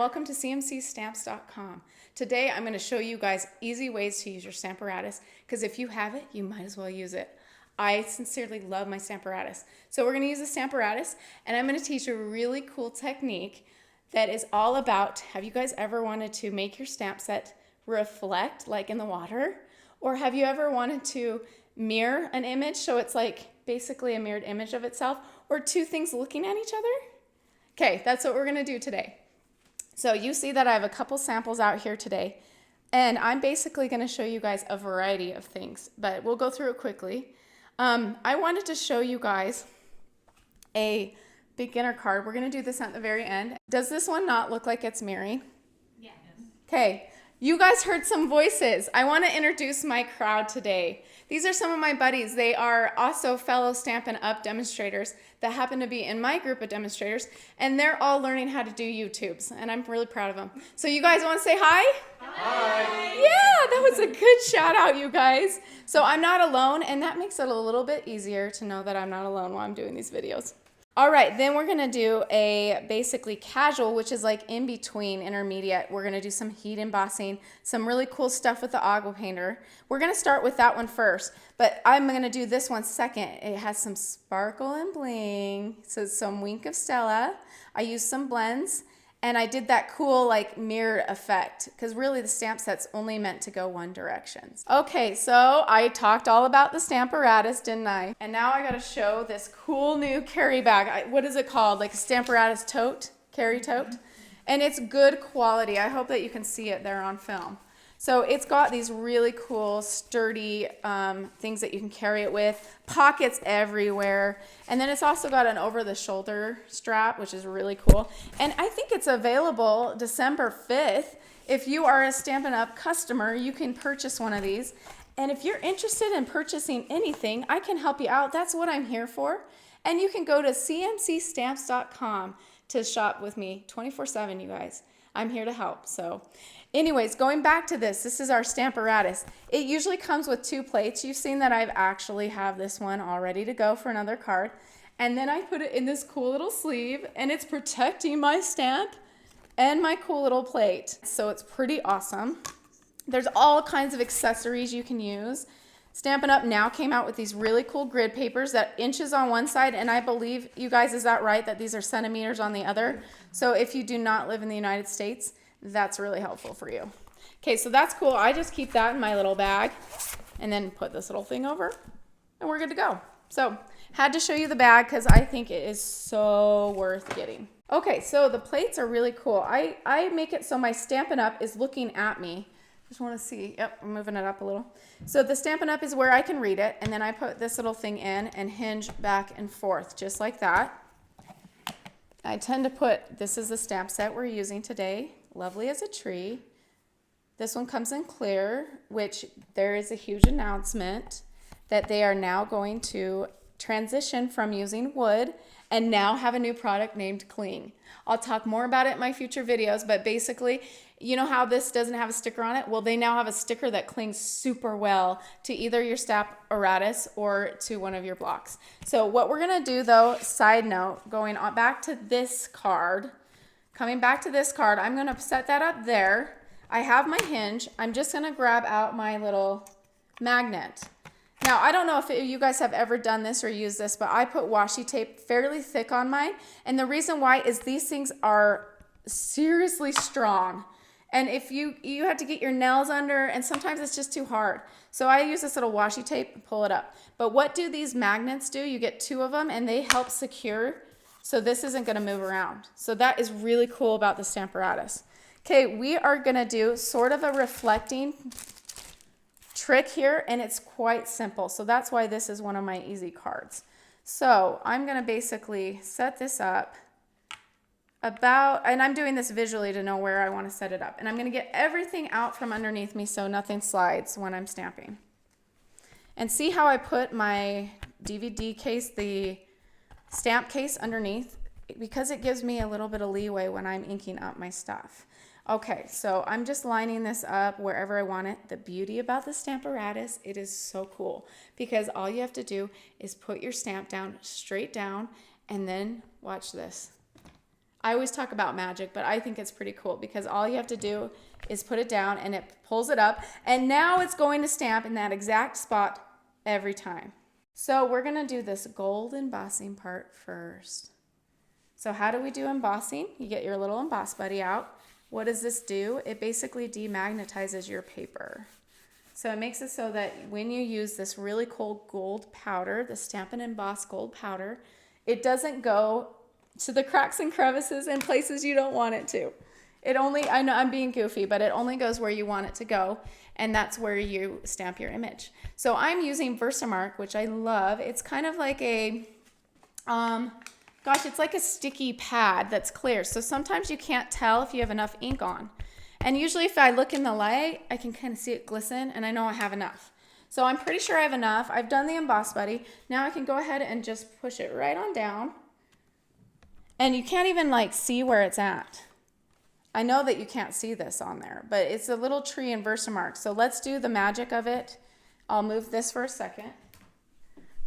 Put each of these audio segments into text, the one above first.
welcome to cmcstamps.com. Today I'm going to show you guys easy ways to use your Stamparatus, because if you have it, you might as well use it. I sincerely love my Stamparatus. So we're going to use the Stamparatus, and I'm going to teach you a really cool technique that is all about, have you guys ever wanted to make your stamp set reflect like in the water? Or have you ever wanted to mirror an image so it's like basically a mirrored image of itself, or two things looking at each other? Okay, that's what we're going to do today. So you see that I have a couple samples out here today, and I'm basically going to show you guys a variety of things, but we'll go through it quickly. I wanted to show you guys a beginner card. We're going to do this at the very end. Does this one not look like it's mirroring? Yes. Okay, you guys heard some voices. I want to introduce my crowd today. These are some of my buddies. They are also fellow Stampin' Up demonstrators that happen to be in my group of demonstrators, and they're all learning how to do YouTubes, and I'm really proud of them. So you guys want to say hi? Hi. Yeah, that was a good shout out, you guys. So I'm not alone, and that makes it a little bit easier to know that I'm not alone while I'm doing these videos. All right, then we're gonna do a basically casual, which is like in between intermediate. We're gonna do some heat embossing, some really cool stuff with the Agua Painter. We're gonna start with that one first, but I'm gonna do this one second. It has some sparkle and bling, so some Wink of Stella. I used some blends, and I did that cool like mirror effect, because really the stamp set's only meant to go one direction. Okay, so I talked all about the Stamparatus, didn't I? And now I gotta show this cool new carry bag. What is it called? Like a Stamparatus tote, carry tote? And it's good quality. I hope that you can see it there on film. So it's got these really cool, sturdy things that you can carry it with, pockets everywhere, and then it's also got an over-the-shoulder strap, which is really cool. And I think it's available December 5th. If you are a Stampin' Up customer, you can purchase one of these. And if you're interested in purchasing anything, I can help you out. That's what I'm here for. And you can go to cmcstamps.com to shop with me 24/7, you guys. I'm here to help. So anyways, going back to this is our Stamparatus. It usually comes with two plates. You've seen that I've actually have this one all ready to go for another card. And then I put it in this cool little sleeve, and it's protecting my stamp and my cool little plate. So it's pretty awesome. There's all kinds of accessories you can use. Stampin' Up now came out with these really cool grid papers that inches on one side, and I believe, you guys, is that right, that these are centimeters on the other? So if you do not live in the United States, that's really helpful for you. Okay, so that's cool. I just keep that in my little bag and then put this little thing over, and we're good to go. So had to show you the bag because I think it is so worth getting. Okay, so the plates are really cool. I make it so my Stampin' Up is looking at me. Just want to see. Yep, I'm moving it up a little. So the Stampin' Up is where I can read it, and then I put this little thing in and hinge back and forth, just like that. I tend to put, this is the stamp set we're using today, Lovely as a Tree. This one comes in clear, which there is a huge announcement that they are now going to transition from using wood and now have a new product named Cling. I'll talk more about it in my future videos, but basically, you know how this doesn't have a sticker on it? Well, they now have a sticker that clings super well to either your Stamparatus or to one of your blocks. So what we're gonna do though, side note, going on back to this card, coming back to this card, I'm gonna set that up there. I have my hinge. I'm just gonna grab out my little magnet. Now, I don't know if you guys have ever done this or used this, but I put washi tape fairly thick on mine. And the reason why is these things are seriously strong. And if you have to get your nails under, and sometimes it's just too hard. So I use this little washi tape and pull it up. But what do these magnets do? You get two of them, and they help secure, so this isn't gonna move around. So that is really cool about the Stamparatus. Okay, we are gonna do sort of a reflecting trick here, and it's quite simple. So that's why this is one of my easy cards. So I'm gonna basically set this up about, and I'm doing this visually to know where I want to set it up. And I'm going to get everything out from underneath me so nothing slides when I'm stamping. And see how I put my DVD case, the stamp case underneath, because it gives me a little bit of leeway when I'm inking up my stuff. Okay, so I'm just lining this up wherever I want it. The beauty about the Stamparatus, it is so cool because all you have to do is put your stamp down straight down, and then watch this. I always talk about magic, but I think it's pretty cool because all you have to do is put it down and it pulls it up. And now it's going to stamp in that exact spot every time. So we're going to do this gold embossing part first. So how do we do embossing? You get your little emboss buddy out. What does this do? It basically demagnetizes your paper. So it makes it so that when you use this really cold gold powder, the Stampin' Emboss gold powder, it doesn't go to the cracks and crevices and places you don't want it to. It only, I know I'm being goofy, but it only goes where you want it to go, and that's where you stamp your image. So I'm using Versamark, which I love. It's kind of like a, it's like a sticky pad that's clear. So sometimes you can't tell if you have enough ink on. And usually if I look in the light, I can kind of see it glisten, and I know I have enough. So I'm pretty sure I have enough. I've done the emboss buddy. Now I can go ahead and just push it right on down. And you can't even like see where it's at. I know that you can't see this on there, but it's a little tree in Versamark. So let's do the magic of it. I'll move this for a second.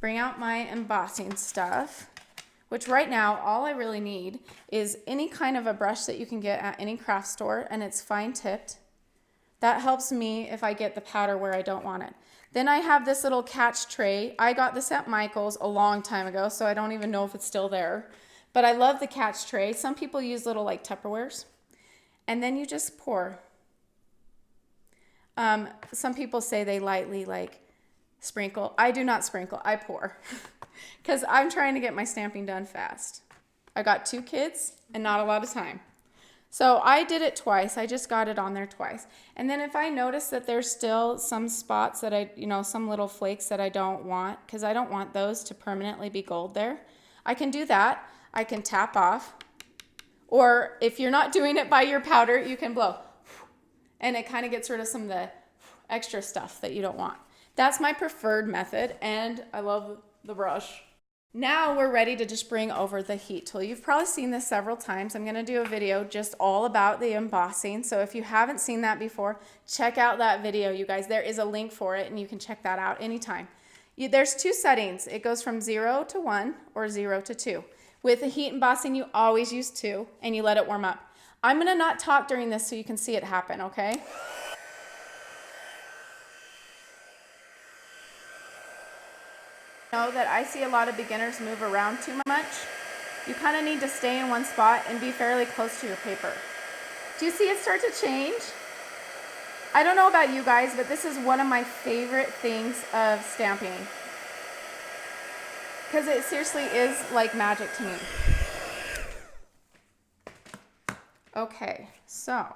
Bring out my embossing stuff, which right now all I really need is any kind of a brush that you can get at any craft store, and it's fine tipped. That helps me if I get the powder where I don't want it. Then I have this little catch tray. I got this at Michael's a long time ago, so I don't even know if it's still there. But I love the catch tray. Some people use little like Tupperwares. And then you just pour. Some people say they lightly like sprinkle. I do not sprinkle, I pour. Because I'm trying to get my stamping done fast. I got 2 kids and not a lot of time. So I did it twice. I just got it on there twice. And then if I notice that there's still some spots that some little flakes that I don't want, because I don't want those to permanently be gold there, I can do that. I can tap off. Or if you're not doing it by your powder, you can blow. And it kind of gets rid of some of the extra stuff that you don't want. That's my preferred method, and I love the brush. Now we're ready to just bring over the heat tool. You've probably seen this several times. I'm going to do a video just all about the embossing. So if you haven't seen that before, check out that video, you guys. There is a link for it, and you can check that out anytime. There's 2 settings. It goes from 0 to 1 or 0 to 2. With the heat embossing, you always use 2, and you let it warm up. I'm going to not talk during this so you can see it happen, okay? Know that I see a lot of beginners move around too much. You kind of need to stay in one spot and be fairly close to your paper. Do you see it start to change? I don't know about you guys, but this is one of my favorite things of stamping. Because it seriously is like magic to me. Okay, so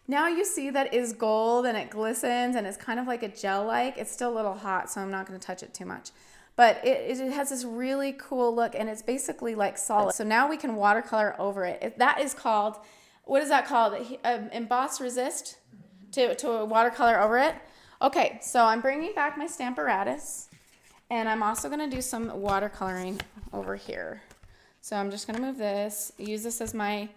now you see that is gold and it glistens and it's kind of like a gel-like. It's still a little hot, so I'm not going to touch it too much. But it has this really cool look, and it's basically like solid. So now we can watercolor over it. That is called, what is that called? Emboss resist to watercolor over it. Okay, so I'm bringing back my Stamparatus. And I'm also going to do some watercoloring over here. So I'm just going to move this, use this as my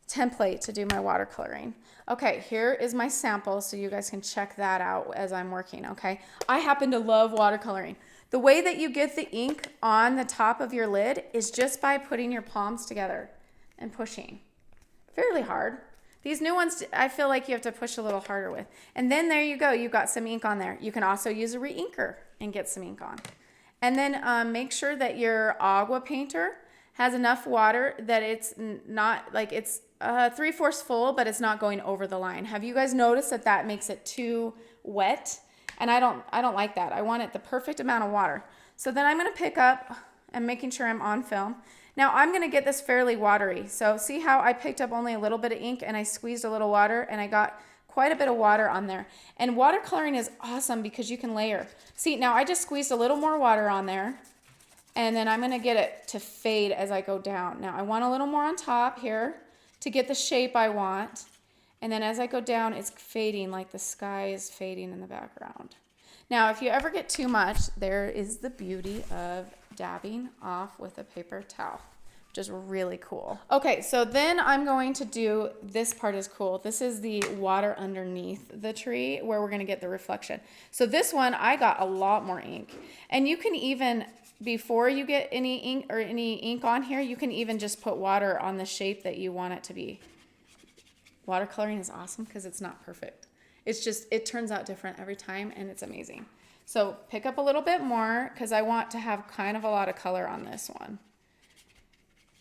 template to do my watercoloring. Okay, here is my sample so you guys can check that out as I'm working, okay? I happen to love watercoloring. The way that you get the ink on the top of your lid is just by putting your palms together and pushing. Fairly hard. These new ones, I feel like you have to push a little harder with. And then there you go, you've got some ink on there. You can also use a re-inker and get some ink on. And then make sure that your agua painter has enough water that it's not, like it's 3/4 full, but it's not going over the line. Have you guys noticed that that makes it too wet? And I don't like that. I want it the perfect amount of water. So then I'm going to pick up and making sure I'm on film. Now I'm going to get this fairly watery. So see how I picked up only a little bit of ink and I squeezed a little water and I got quite a bit of water on there. And watercoloring is awesome because you can layer. See, now I just squeezed a little more water on there, and then I'm going to get it to fade as I go down. Now I want a little more on top here to get the shape I want. And then as I go down, it's fading like the sky is fading in the background. Now, if you ever get too much, there is the beauty of dabbing off with a paper towel. which is really cool. Okay, so then I'm going to do, this part is cool. This is the water underneath the tree where we're gonna get the reflection. So this one, I got a lot more ink. And you can even, before you get any ink on here, you can even just put water on the shape that you want it to be. Watercoloring is awesome because it's not perfect. It's just, it turns out different every time and it's amazing. So pick up a little bit more because I want to have kind of a lot of color on this one.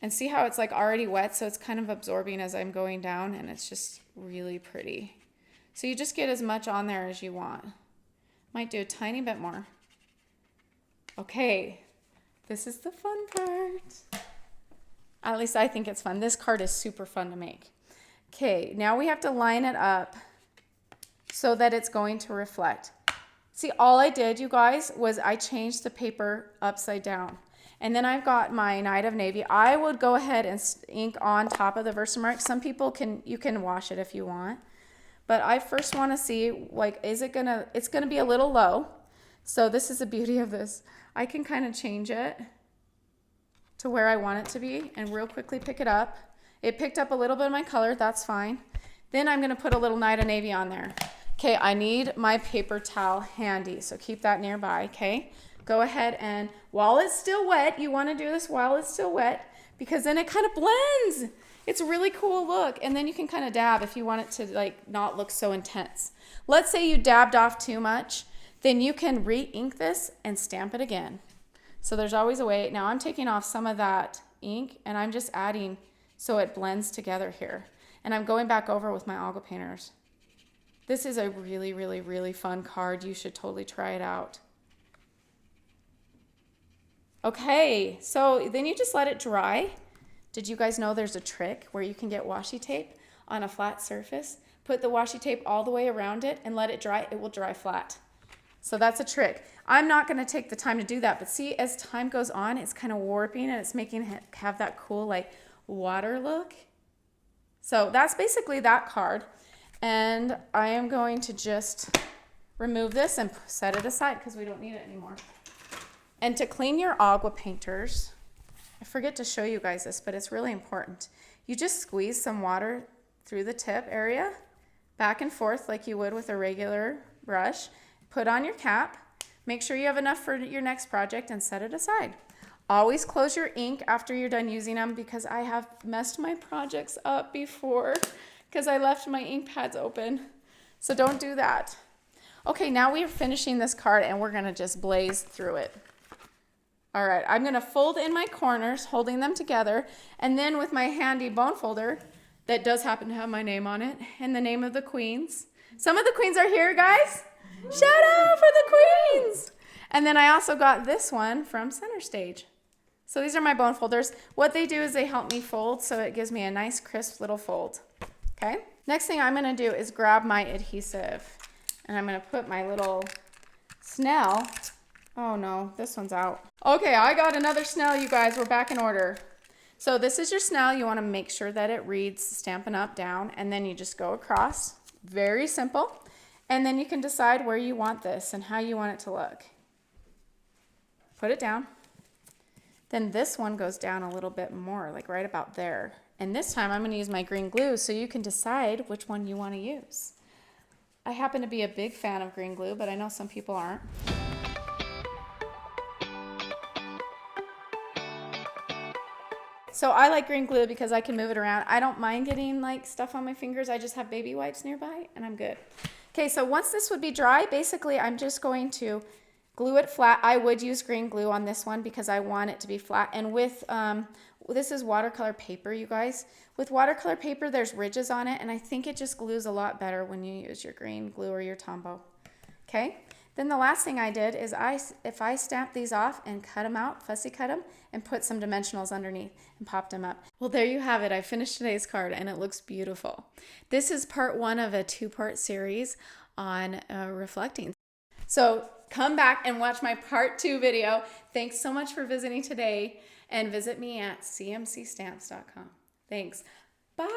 And see how it's like already wet, so it's kind of absorbing as I'm going down, and it's just really pretty. So you just get as much on there as you want. Might do a tiny bit more. Okay, this is the fun part. At least I think it's fun. This card is super fun to make. Okay, now we have to line it up so that it's going to reflect. See, all I did, you guys, was I changed the paper upside down. And then I've got my Night of Navy. I would go ahead and ink on top of the Versamark. Some people you can wash it if you want. But I first want to see, like, it's gonna be a little low. So this is the beauty of this. I can kind of change it to where I want it to be and real quickly pick it up. It picked up a little bit of my color, that's fine. Then I'm gonna put a little Night of Navy on there. Okay, I need my paper towel handy, so keep that nearby, okay? Go ahead and, while it's still wet, you want to do this while it's still wet because then it kind of blends. It's a really cool look. And then you can kind of dab if you want it to like not look so intense. Let's say you dabbed off too much, then you can re-ink this and stamp it again. So there's always a way. Now I'm taking off some of that ink and I'm just adding so it blends together here. And I'm going back over with my Alga Painters. This is a really, really, really fun card. You should totally try it out. Okay, so then you just let it dry. Did you guys know there's a trick where you can get washi tape on a flat surface? Put the washi tape all the way around it and let it dry. It will dry flat. So that's a trick. I'm not going to take the time to do that, but see, as time goes on, it's kind of warping and it's making it have that cool like water look. So that's basically that card. And I am going to just remove this and set it aside because we don't need it anymore. And to clean your Agua Painters, I forget to show you guys this, but it's really important. You just squeeze some water through the tip area, back and forth like you would with a regular brush. Put on your cap, make sure you have enough for your next project and set it aside. Always close your ink after you're done using them because I have messed my projects up before because I left my ink pads open. So don't do that. Okay, now we are finishing this card and we're gonna just blaze through it. All right, I'm gonna fold in my corners, holding them together, and then with my handy bone folder that does happen to have my name on it and the name of the queens. Some of the queens are here, guys. Shout out for the queens. And then I also got this one from Center Stage. So these are my bone folders. What they do is they help me fold, so it gives me a nice crisp little fold. Okay, next thing I'm gonna do is grab my adhesive and I'm gonna put my little Snell. Oh no, this one's out. Okay, I got another Snell, you guys. We're back in order. So this is your Snell. You want to make sure that it reads Stampin' Up down, and then you just go across. Very simple. And then you can decide where you want this and how you want it to look. Put it down. Then this one goes down a little bit more, like right about there. And this time I'm going to use my green glue so you can decide which one you want to use. I happen to be a big fan of green glue, but I know some people aren't. So I like green glue because I can move it around. I don't mind getting like stuff on my fingers. I just have baby wipes nearby and I'm good. Okay, so once this would be dry, basically I'm just going to glue it flat. I would use green glue on this one because I want it to be flat. And with, this is watercolor paper, you guys. With watercolor paper, there's ridges on it, and I think it just glues a lot better when you use your green glue or your Tombow. Okay? Then the last thing I did is if I stamped these off and cut them out, fussy cut them, and put some dimensionals underneath and popped them up. Well, there you have it. I finished today's card and it looks beautiful. This is part one of a two-part series on reflecting. So come back and watch my part 2 video. Thanks so much for visiting today, and visit me at cmcstamps.com. Thanks. Bye.